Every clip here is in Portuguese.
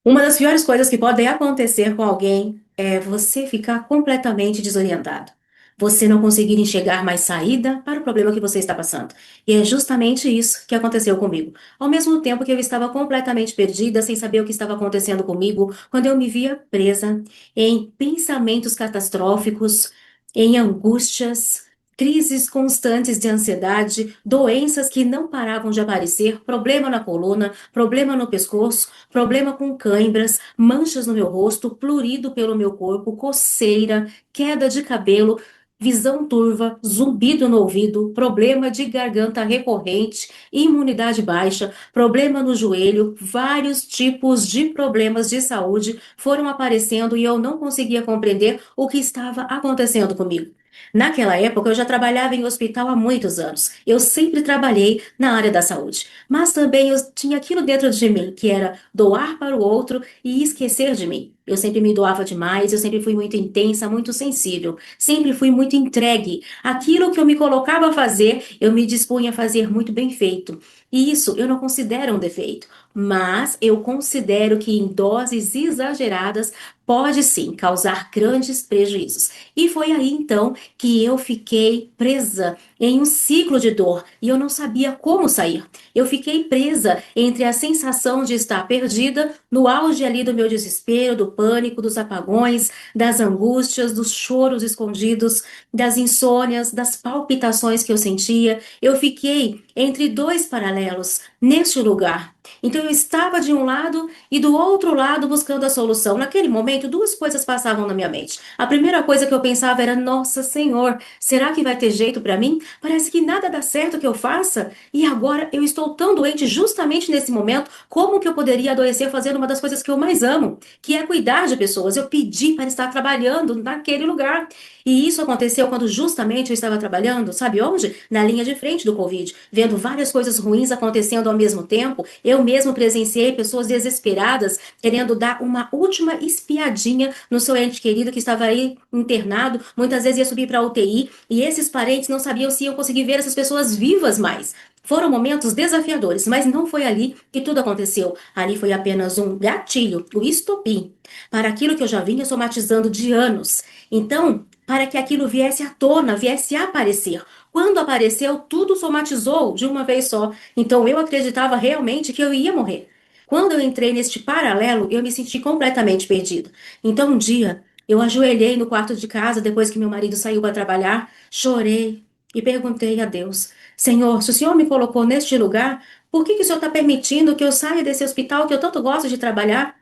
Uma das piores coisas que podem acontecer com alguém é você ficar completamente desorientado. Você não conseguir enxergar mais saída para o problema que você está passando. E é justamente isso que aconteceu comigo. Ao mesmo tempo que eu estava completamente perdida, sem saber o que estava acontecendo comigo, quando eu me via presa em pensamentos catastróficos, em angústias, crises constantes de ansiedade, doenças que não paravam de aparecer, problema na coluna, problema no pescoço, problema com cãibras, manchas no meu rosto, plurido pelo meu corpo, coceira, queda de cabelo, visão turva, zumbido no ouvido, problema de garganta recorrente, imunidade baixa, problema no joelho, vários tipos de problemas de saúde foram aparecendo e eu não conseguia compreender o que estava acontecendo comigo. Naquela época, eu já trabalhava em hospital há muitos anos. Eu sempre trabalhei na área da saúde. Mas também eu tinha aquilo dentro de mim, que era doar para o outro e esquecer de mim. Eu sempre me doava demais, eu sempre fui muito intensa, muito sensível, sempre fui muito entregue. Aquilo que eu me colocava a fazer, eu me dispunha a fazer muito bem feito. E isso eu não considero um defeito, mas eu considero que em doses exageradas pode sim causar grandes prejuízos. E foi aí então que eu fiquei presa em um ciclo de dor e eu não sabia como sair. Eu fiquei presa entre a sensação de estar perdida, no auge ali do meu desespero, do pânico, dos apagões, das angústias, dos choros escondidos, das insônias, das palpitações que eu sentia. Eu fiquei entre dois paralelos neste lugar. Então eu estava de um lado e do outro lado buscando a solução. Naquele momento, duas coisas passavam na minha mente. A primeira coisa que eu pensava era: Nossa Senhor, será que vai ter jeito para mim? Parece que nada dá certo que eu faça. E agora eu estou tão doente justamente nesse momento. Como que eu poderia adoecer fazendo uma das coisas que eu mais amo, que é cuidar de pessoas? Eu pedi para estar trabalhando naquele lugar. E isso aconteceu quando justamente eu estava trabalhando, sabe onde? Na linha de frente do Covid, vendo várias coisas ruins acontecendo ao mesmo tempo. Eu mesmo presenciei pessoas desesperadas querendo dar uma última espiadinha no seu ente querido que estava aí internado, muitas vezes ia subir para a UTI, e esses parentes não sabiam se iam conseguir ver essas pessoas vivas mais. Foram momentos desafiadores, mas não foi ali que tudo aconteceu. Ali foi apenas um gatilho, o estopim, para aquilo que eu já vinha somatizando de anos. Então, para que aquilo viesse à tona, viesse a aparecer. Quando apareceu, tudo somatizou de uma vez só. Então, eu acreditava realmente que eu ia morrer. Quando eu entrei neste paralelo, eu me senti completamente perdida. Então, um dia, eu ajoelhei no quarto de casa depois que meu marido saiu para trabalhar, chorei e perguntei a Deus: Senhor, se o Senhor me colocou neste lugar, por que o Senhor está permitindo que eu saia desse hospital que eu tanto gosto de trabalhar?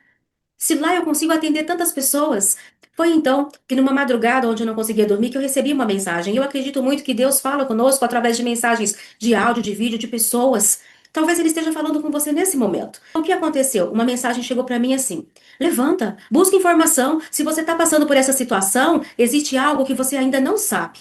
Se lá eu consigo atender tantas pessoas. Foi então que, numa madrugada onde eu não conseguia dormir, que eu recebi uma mensagem. Eu acredito muito que Deus fala conosco através de mensagens de áudio, de vídeo, de pessoas. Talvez Ele esteja falando com você nesse momento. O que aconteceu? Uma mensagem chegou para mim assim: Levanta, busca informação. Se você está passando por essa situação, existe algo que você ainda não sabe.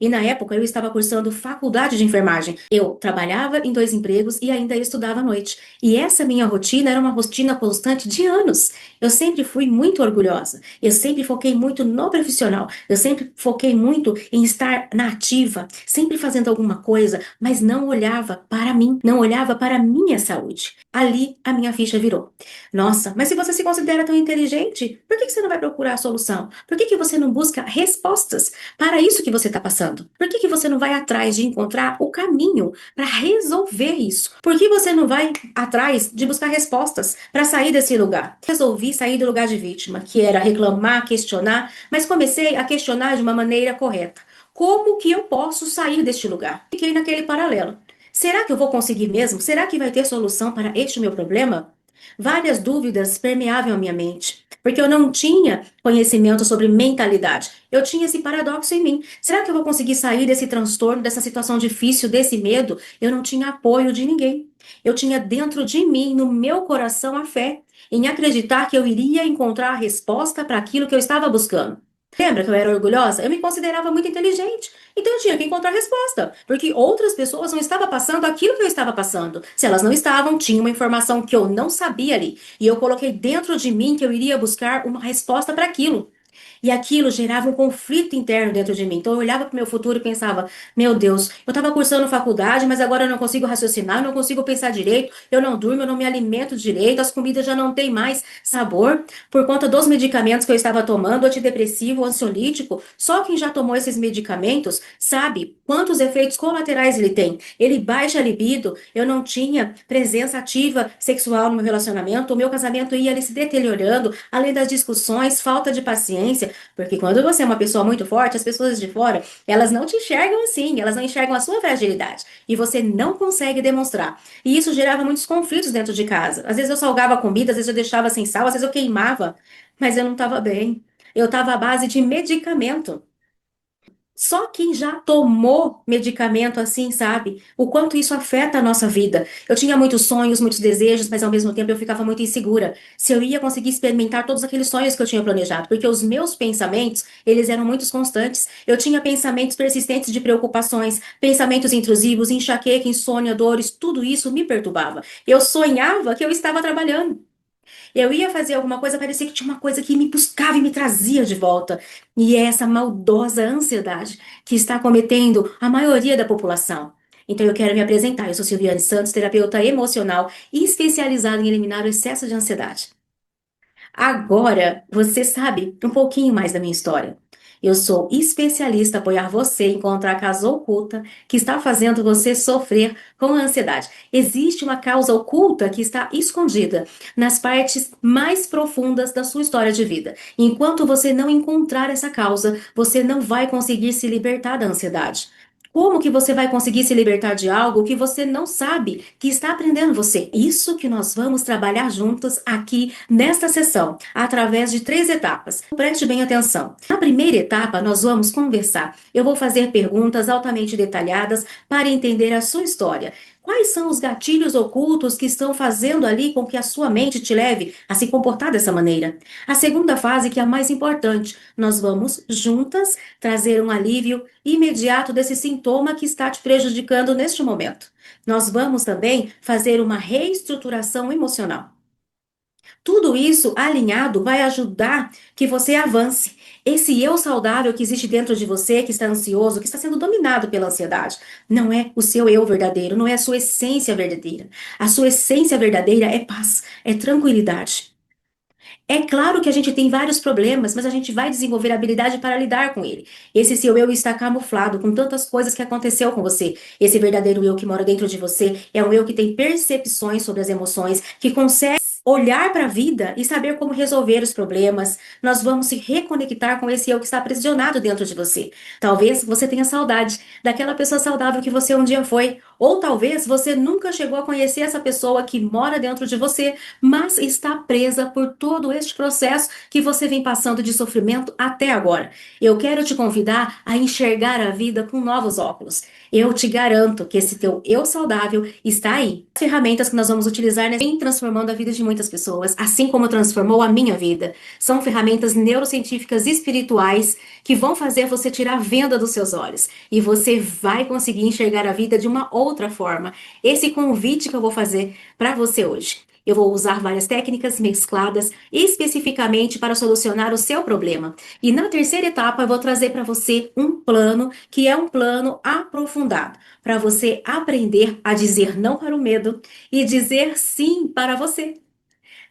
E na época eu estava cursando faculdade de enfermagem. Eu trabalhava em dois empregos e ainda estudava à noite. E essa minha rotina era uma rotina constante de anos. Eu sempre fui muito orgulhosa. Eu sempre foquei muito no profissional. Eu sempre foquei muito em estar na ativa, sempre fazendo alguma coisa, mas não olhava para mim, não olhava para a minha saúde. Ali a minha ficha virou. Nossa, mas se você se considera tão inteligente, por que você não vai procurar a solução? Por que você não busca respostas para isso que você está passando? Por que você não vai atrás de encontrar o caminho para resolver isso? Por que você não vai atrás de buscar respostas para sair desse lugar? Resolvi sair do lugar de vítima, que era reclamar, questionar, mas comecei a questionar de uma maneira correta. Como que eu posso sair deste lugar? Fiquei naquele paralelo. Será que eu vou conseguir mesmo? Será que vai ter solução para este meu problema? Várias dúvidas permeavam a minha mente, porque eu não tinha conhecimento sobre mentalidade. Eu tinha esse paradoxo em mim. Será que eu vou conseguir sair desse transtorno, dessa situação difícil, desse medo? Eu não tinha apoio de ninguém. Eu tinha dentro de mim, no meu coração, a fé em acreditar que eu iria encontrar a resposta para aquilo que eu estava buscando. Lembra que eu era orgulhosa? Eu me considerava muito inteligente. Então eu tinha que encontrar resposta, porque outras pessoas não estavam passando aquilo que eu estava passando. Se elas não estavam, tinha uma informação que eu não sabia ali. E eu coloquei dentro de mim que eu iria buscar uma resposta para aquilo. E aquilo gerava um conflito interno dentro de mim. Então eu olhava para o meu futuro e pensava: meu Deus, eu estava cursando faculdade, mas agora eu não consigo raciocinar, eu não consigo pensar direito, eu não durmo, eu não me alimento direito, as comidas já não têm mais sabor por conta dos medicamentos que eu estava tomando, antidepressivo, ansiolítico. Só quem já tomou esses medicamentos sabe quantos efeitos colaterais ele tem. Ele baixa a libido, eu não tinha presença ativa sexual no meu relacionamento, o meu casamento ia ali se deteriorando, além das discussões, falta de paciência. Porque quando você é uma pessoa muito forte, as pessoas de fora, elas não te enxergam assim, elas não enxergam a sua fragilidade. E você não consegue demonstrar. E isso gerava muitos conflitos dentro de casa. Às vezes eu salgava a comida, às vezes eu deixava sem sal, às vezes eu queimava, mas eu não estava bem. Eu estava à base de medicamento. Só quem já tomou medicamento assim sabe o quanto isso afeta a nossa vida. Eu tinha muitos sonhos, muitos desejos, mas ao mesmo tempo eu ficava muito insegura se eu ia conseguir experimentar todos aqueles sonhos que eu tinha planejado, porque os meus pensamentos, eles eram muito constantes. Eu tinha pensamentos persistentes de preocupações, pensamentos intrusivos, enxaqueca, insônia, dores, tudo isso me perturbava. Eu sonhava que eu estava trabalhando. Eu ia fazer alguma coisa, parecia que tinha uma coisa que me buscava e me trazia de volta. E é essa maldosa ansiedade que está cometendo a maioria da população. Então eu quero me apresentar. Eu sou Silviane Santos, terapeuta emocional e especializada em eliminar o excesso de ansiedade. Agora você sabe um pouquinho mais da minha história. Eu sou especialista em apoiar você a encontrar a causa oculta que está fazendo você sofrer com a ansiedade. Existe uma causa oculta que está escondida nas partes mais profundas da sua história de vida. Enquanto você não encontrar essa causa, você não vai conseguir se libertar da ansiedade. Como que você vai conseguir se libertar de algo que você não sabe que está aprendendo você? Isso que nós vamos trabalhar juntos aqui nesta sessão, através de 3 etapas. Preste bem atenção. Na primeira etapa, nós vamos conversar. Eu vou fazer perguntas altamente detalhadas para entender a sua história. Quais são os gatilhos ocultos que estão fazendo ali com que a sua mente te leve a se comportar dessa maneira? A segunda fase, que é a mais importante, nós vamos juntas trazer um alívio imediato desse sintoma que está te prejudicando neste momento. Nós vamos também fazer uma reestruturação emocional. Tudo isso alinhado vai ajudar que você avance. Esse eu saudável que existe dentro de você, que está ansioso, que está sendo dominado pela ansiedade, não é o seu eu verdadeiro, não é a sua essência verdadeira. A sua essência verdadeira é paz, é tranquilidade. É claro que a gente tem vários problemas, mas a gente vai desenvolver habilidade para lidar com ele. Esse seu eu está camuflado com tantas coisas que aconteceu com você. Esse verdadeiro eu que mora dentro de você é um eu que tem percepções sobre as emoções, que consegue olhar para a vida e saber como resolver os problemas. Nós vamos se reconectar com esse eu que está aprisionado dentro de você. Talvez você tenha saudade daquela pessoa saudável que você um dia foi, ou talvez você nunca chegou a conhecer essa pessoa que mora dentro de você, mas está presa por todo este processo que você vem passando de sofrimento até agora. Eu quero te convidar a enxergar a vida com novos óculos. Eu te garanto que esse teu eu saudável está aí. As ferramentas que nós vamos utilizar vêm transformando a vida de muitas pessoas, assim como transformou a minha vida. São ferramentas neurocientíficas espirituais que vão fazer você tirar a venda dos seus olhos e você vai conseguir enxergar a vida de uma outra forma. Esse convite que eu vou fazer para você hoje. Eu vou usar várias técnicas mescladas especificamente para solucionar o seu problema. E na terceira etapa, eu vou trazer para você um plano que é um plano aprofundado, para você aprender a dizer não para o medo e dizer sim para você.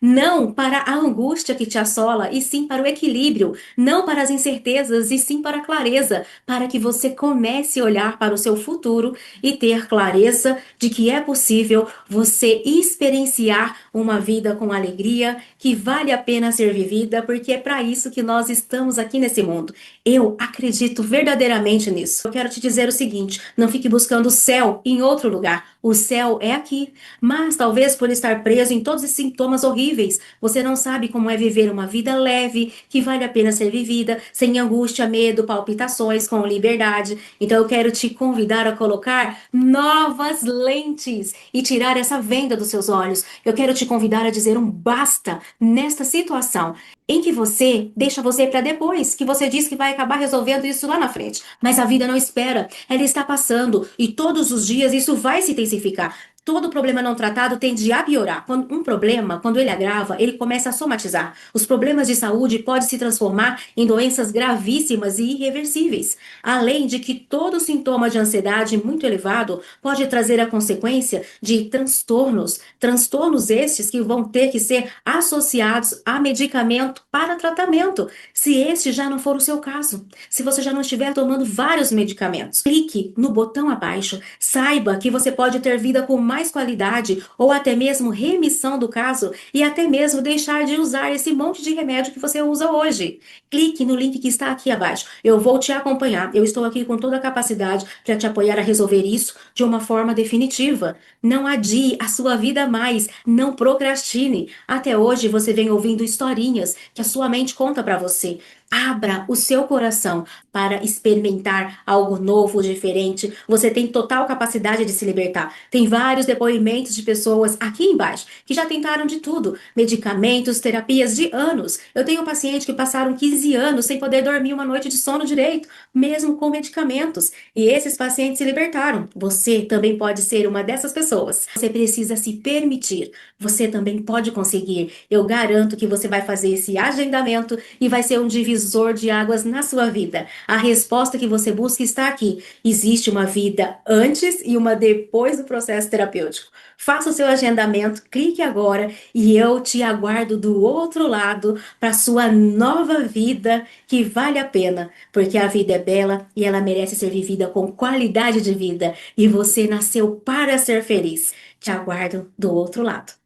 Não para a angústia que te assola, e sim para o equilíbrio. Não para as incertezas, e sim para a clareza. Para que você comece a olhar para o seu futuro e ter clareza de que é possível você experienciar uma vida com alegria, que vale a pena ser vivida, porque é para isso que nós estamos aqui nesse mundo. Eu acredito verdadeiramente nisso. Eu quero te dizer o seguinte: não fique buscando o céu em outro lugar. O céu é aqui. Mas talvez por estar preso em todos esses sintomas horríveis, você não sabe como é viver uma vida leve, que vale a pena ser vivida, sem angústia, medo, palpitações, com liberdade. Então eu quero te convidar a colocar novas lentes e tirar essa venda dos seus olhos. Eu quero te convidar a dizer um basta nesta situação em que você deixa você para depois, que você diz que vai acabar resolvendo isso lá na frente. Mas a vida não espera, ela está passando e todos os dias isso vai se intensificar. Todo problema não tratado tende a piorar. Um problema, quando ele agrava, ele começa a somatizar. Os problemas de saúde podem se transformar em doenças gravíssimas e irreversíveis. Além de que todo sintoma de ansiedade muito elevado pode trazer a consequência de transtornos. Transtornos estes que vão ter que ser associados a medicamento para tratamento, se este já não for o seu caso. Se você já não estiver tomando vários medicamentos, clique no botão abaixo. Saiba que você pode ter vida com mais qualidade ou até mesmo remissão do caso e até mesmo deixar de usar esse monte de remédio que você usa hoje. Clique no link que está aqui abaixo. Eu vou te acompanhar. Eu estou aqui com toda a capacidade para te apoiar a resolver isso de uma forma definitiva. Não adie a sua vida mais. Não procrastine. Até hoje você vem ouvindo historinhas que a sua mente conta para você. Abra o seu coração para experimentar algo novo, diferente. Você tem total capacidade de se libertar. Tem vários depoimentos de pessoas aqui embaixo que já tentaram de tudo: medicamentos, terapias de anos. Eu tenho pacientes que passaram 15 anos sem poder dormir uma noite de sono direito, mesmo com medicamentos. E esses pacientes se libertaram. Você também pode ser uma dessas pessoas. Você precisa se permitir. Você também pode conseguir. Eu garanto que você vai fazer esse agendamento e vai ser um divisor de águas na sua vida. A resposta que você busca está aqui. Existe uma vida antes e uma depois do processo terapêutico. Faça o seu agendamento, clique agora e eu te aguardo do outro lado para sua nova vida que vale a pena, porque a vida é bela e ela merece ser vivida com qualidade de vida e você nasceu para ser feliz. Te aguardo do outro lado.